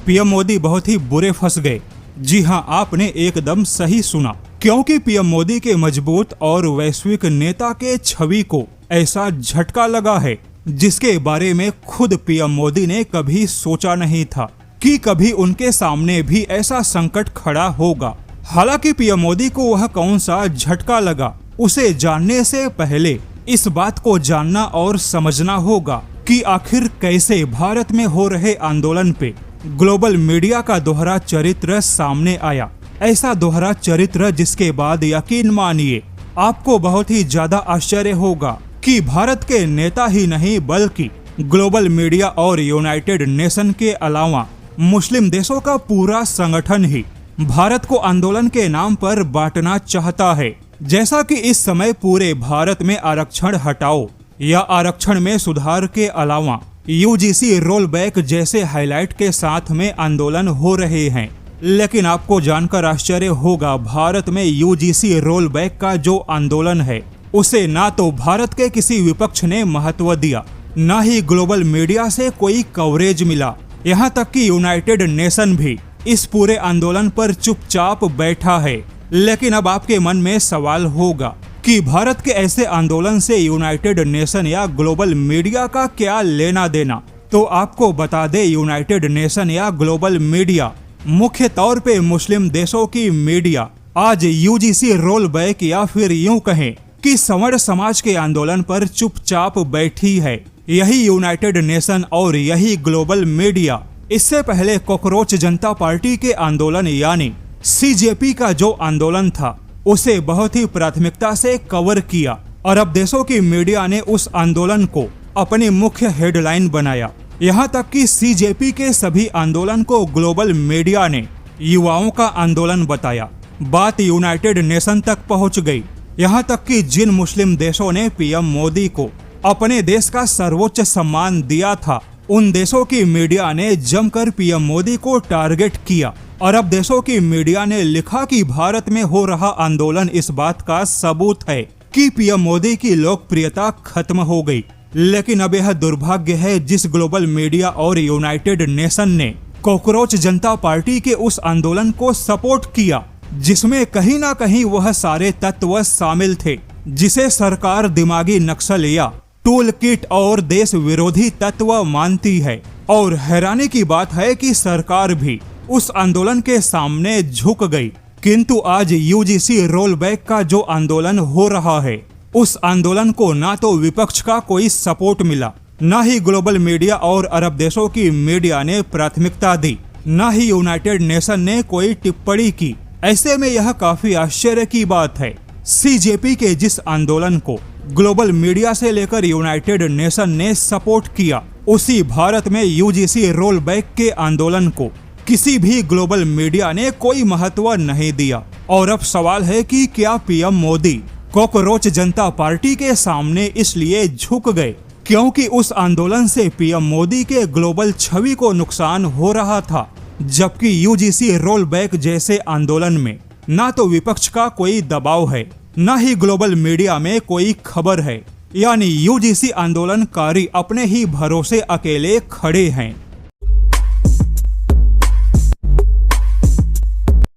PM Modi बहुत ही बुरे फंस गए। जी हां, आपने एकदम सही सुना, क्योंकि पीएम मोदी के मजबूत और वैश्विक नेता के छवि को ऐसा झटका लगा है जिसके बारे में खुद पीएम मोदी ने कभी सोचा नहीं था कि कभी उनके सामने भी ऐसा संकट खड़ा होगा। हालांकि पीएम मोदी को वह कौन सा झटका लगा, उसे जानने से पहले इस बात को जानना और समझना होगा कि आखिर कैसे भारत में हो रहे आंदोलन पे ग्लोबल मीडिया का दोहरा चरित्र सामने आया। ऐसा दोहरा चरित्र जिसके बाद यकीन मानिए आपको बहुत ही ज्यादा आश्चर्य होगा कि भारत के नेता ही नहीं बल्कि ग्लोबल मीडिया और यूनाइटेड नेशन के अलावा मुस्लिम देशों का पूरा संगठन ही भारत को आंदोलन के नाम पर बांटना चाहता है। जैसा कि इस समय पूरे भारत में आरक्षण हटाओ या आरक्षण में सुधार के अलावा यूजीसी रोल बैक जैसे हाईलाइट के साथ में आंदोलन हो रहे हैं, लेकिन आपको जानकर आश्चर्य होगा भारत में यूजीसी रोल बैक का जो आंदोलन है उसे ना तो भारत के किसी विपक्ष ने महत्व दिया, ना ही ग्लोबल मीडिया से कोई कवरेज मिला। यहाँ तक कि यूनाइटेड नेशन भी इस पूरे आंदोलन पर चुपचाप बैठा है। लेकिन अब आपके मन में सवाल होगा कि भारत के ऐसे आंदोलन से यूनाइटेड नेशन या ग्लोबल मीडिया का क्या लेना देना। तो आपको बता दे, यूनाइटेड नेशन या ग्लोबल मीडिया मुख्य तौर पे मुस्लिम देशों की मीडिया आज यूजीसी रोल बैक या फिर यूं कहें कि सवर्ण समाज के आंदोलन पर चुपचाप बैठी है। यही यूनाइटेड नेशन और यही ग्लोबल मीडिया इससे पहले कॉकरोच जनता पार्टी के आंदोलन यानी सीजेपी का जो आंदोलन था उसे बहुत ही प्राथमिकता से कवर किया। अरब देशों की मीडिया ने उस आंदोलन को अपनी मुख्य हेडलाइन बनाया। यहाँ तक कि सीजेपी के सभी आंदोलन को ग्लोबल मीडिया ने युवाओं का आंदोलन बताया। बात यूनाइटेड नेशन तक पहुँच गई। यहाँ तक कि जिन मुस्लिम देशों ने पीएम मोदी को अपने देश का सर्वोच्च सम्मान दिया था, उन देशों की मीडिया ने जमकर पीएम मोदी को टारगेट किया। अरब देशों की मीडिया ने लिखा कि भारत में हो रहा आंदोलन इस बात का सबूत है कि पीएम मोदी की लोकप्रियता खत्म हो गई। लेकिन अब यह दुर्भाग्य है जिस ग्लोबल मीडिया और यूनाइटेड नेशन ने कॉकरोच जनता पार्टी के उस आंदोलन को सपोर्ट किया जिसमें कहीं ना कहीं वह सारे तत्व शामिल थे जिसे सरकार दिमागी नक्सल या टूल किट और देश विरोधी तत्व मानती है। और हैरानी की बात है कि सरकार भी उस आंदोलन के सामने झुक गई। किंतु आज यूजीसी रोल बैक का जो आंदोलन हो रहा है उस आंदोलन को ना तो विपक्ष का कोई सपोर्ट मिला, ना ही ग्लोबल मीडिया और अरब देशों की मीडिया ने प्राथमिकता दी, ना ही यूनाइटेड नेशन ने कोई टिप्पणी की। ऐसे में यह काफी आश्चर्य की बात है, सीजेपी के जिस आंदोलन को ग्लोबल मीडिया से लेकर यूनाइटेड नेशन ने सपोर्ट किया, उसी भारत में यूजीसी रोल बैक के आंदोलन को किसी भी ग्लोबल मीडिया ने कोई महत्व नहीं दिया। और अब सवाल है कि क्या पीएम मोदी कॉकरोच जनता पार्टी के सामने इसलिए झुक गए क्योंकि उस आंदोलन से पीएम मोदी के ग्लोबल छवि को नुकसान हो रहा था, जबकि यूजीसी रोल बैक जैसे आंदोलन में ना तो विपक्ष का कोई दबाव है, ना ही ग्लोबल मीडिया में कोई खबर है। यानी यूजीसी आंदोलनकारी अपने ही भरोसे अकेले खड़े हैं।